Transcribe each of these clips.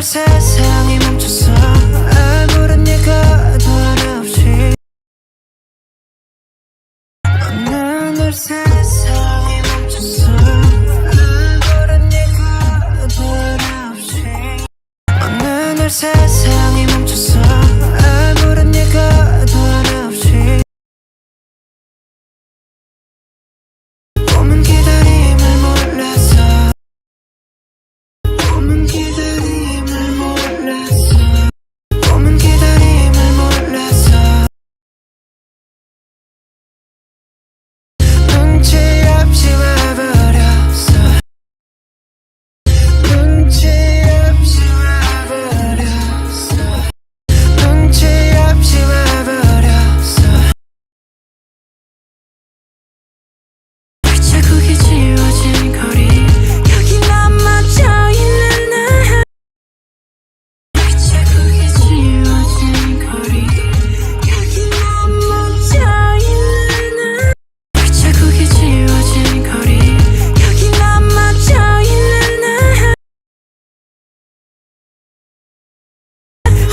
세상이 멈췄어 아무런 예고도 하나 없이 어느 날 세상이 멈췄어 아무런 예고도 하나 없이 어느 날 세상이 멈췄어 아무런 예고도 하나 없이 꿈은 기다림을 몰랐어 꿈은 기다림을 몰랐어 꿈은 기다림을 몰랐어 눈치 없이 와버렸어 눈치 없이 와버렸어 눈치 없이 와버렸어 발자국이 지워진 거리 여기 남아져 있는 나 발자국이 지워진 거리 여기 남아져 있는 나 발자국이 지워진 거리 여기 남아져 있는 나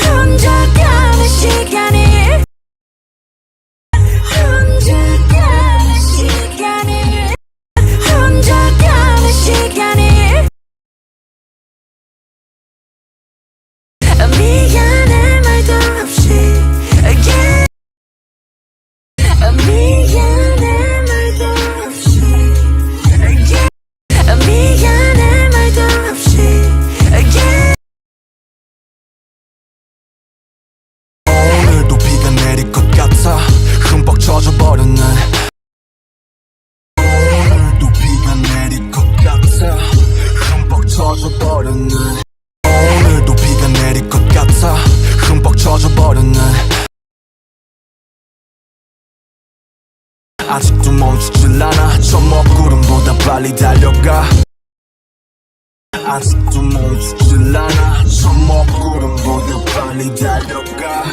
혼자 가는 시간이 혼자 가는 시간이 혼자 가는 시간이 미안해 말도 없이 yeah. 미안해 말도 없이 yeah. 미안해 말도 없이 yeah. 오늘도 비가 내릴 것 같아 흠뻑 젖어버렸네 오늘도 비가 내릴 것 같아 흠뻑 젖어버렸네 오늘도 비가 내릴 것 같아 흠뻑 젖어버렸네 아직도 멈추질 않아 저 먹구름보다 빨리 달려가 아직도 멈추질 않아 저 먹구름보다 빨리 달려가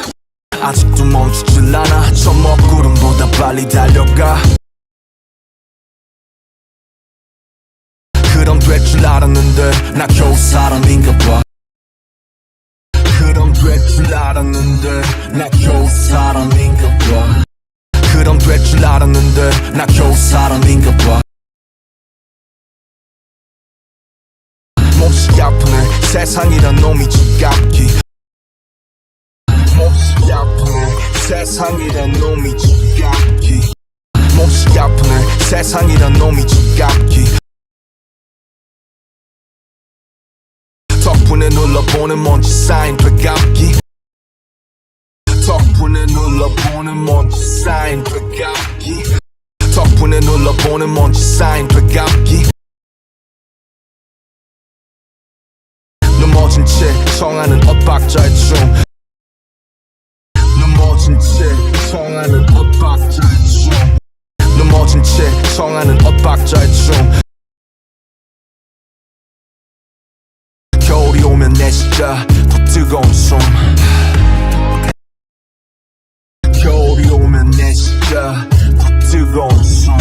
아직도 멈추질 않아 저 먹구름보다 빨리 달려가 그럼 될 줄 알았는데 나 겨우 사람인가 봐 그럼 될 줄 알았는데 나 겨우 사람인가 봐 그럼 될 줄 알았는데 나 겨우 사람인가 봐 몹시 아프네 세상이란 놈이 지갑기 몹시 아프네 세상이란 놈이 지갑기 몹시 아프네 세상이란 놈이 지갑기 덕분에 눌러보는 먼지 쌓인 되감기 덕분에 눌러보는 먼지 쌓인 되감기 덕분에 눌러보는 먼지 쌓인 되감기 넘어진 채 청하는 엇박자의 춤 넘어진 채 청하는 엇박자의 춤 넘어진 채 청하는 엇박자의 춤 겨울이 오면 내 진짜 더 뜨거운 숨 겨울이 오면 내 진짜 더 뜨거운 숨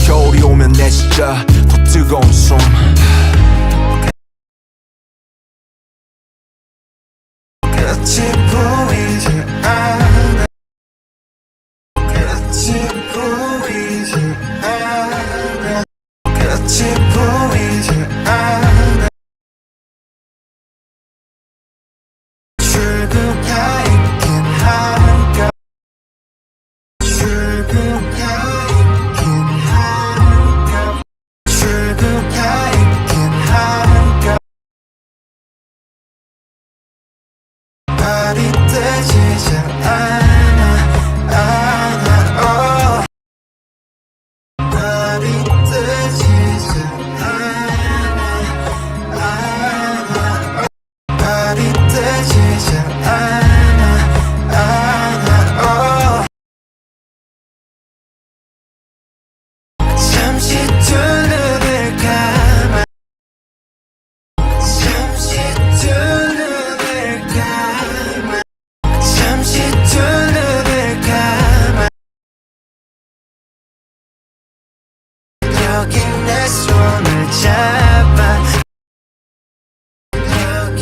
겨울이 오면 내 진짜 더 뜨거운 숨 끝이 보이지 않아 끝이 보이지 않아 끝이 보이지 않아 출구가 있긴 할까 출구가 있긴 할까 출구가 있긴 할까 말이 되지 않아 oh. 말이 되지 않아 말이 되지 않아 oh. 잠시 두 눈을 감아 잠시 두 눈을 감아 잠시 두 눈을 감아 여기 내 손을 잡아 여기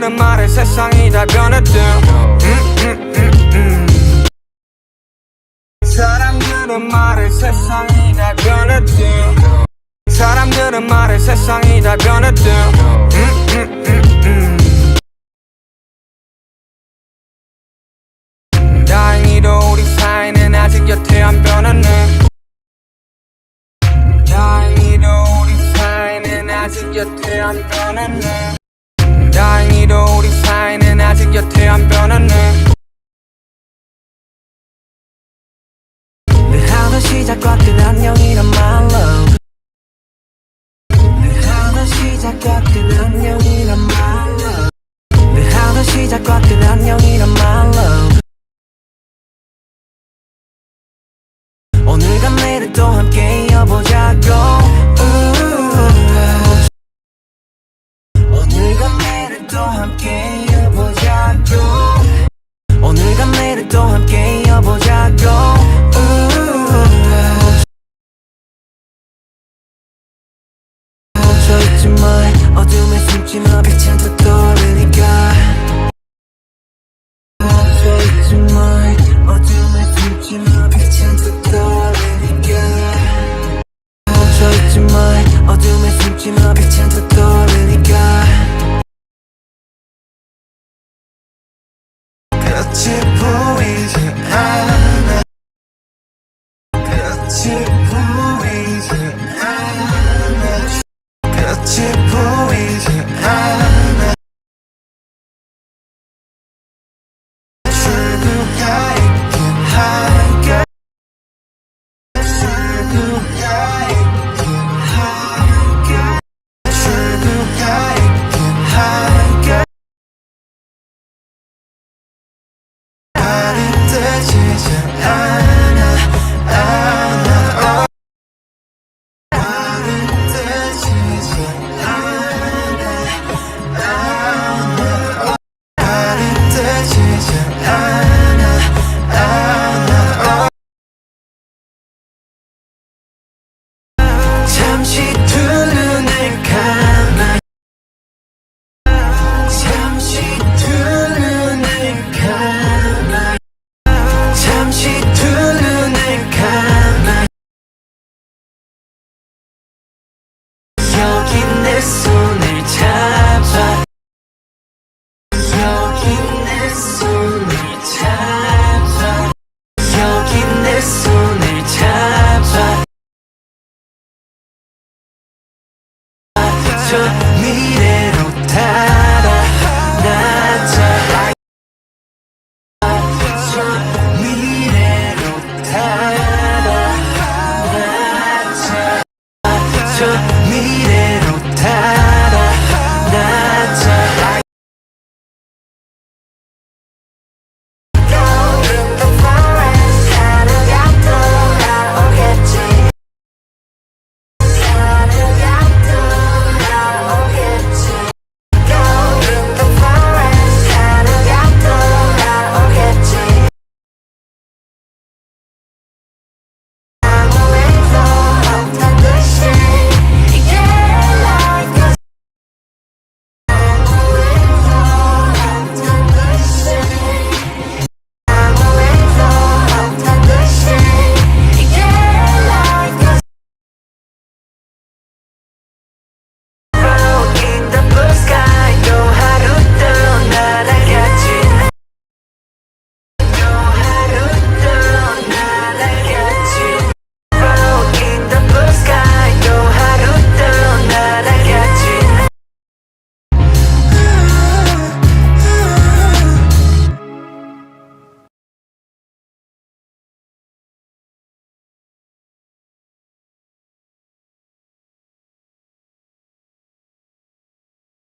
사람들은 말해 세상이 다 변했대. 사람들은 말해 세상이 다 변했대. 사람들은 말해 세상이 다 변했대. 다행히도 우리 사이는 아직 여태 안 변했네. 다행히도 우리 사이는 아직 여태 안 변했네. 다행히도 우리 사이는 아직 여태 안 변했네. 늘 하던 시작과 끝 안녕이란 말로. 늘 하던 시작과 끝 안녕이란 말로. 늘 하던 시작과 끝 안녕이란 말로. 오늘과 내일 또 함께 이어보자고. 오늘과 내일 또 함께 이어보자고. 오늘과 내일 또 함께 이어보자고. 멈춰있지 마. 어둠에 숨지 마. 빛은 더 떠오르니까. 멈춰있지 마. 어둠에 숨지 마. 빛은 더 떠오르니까. 멈춰있지 마. 어둠에 숨지 마. 빛은 더 떠오르니까. 끝이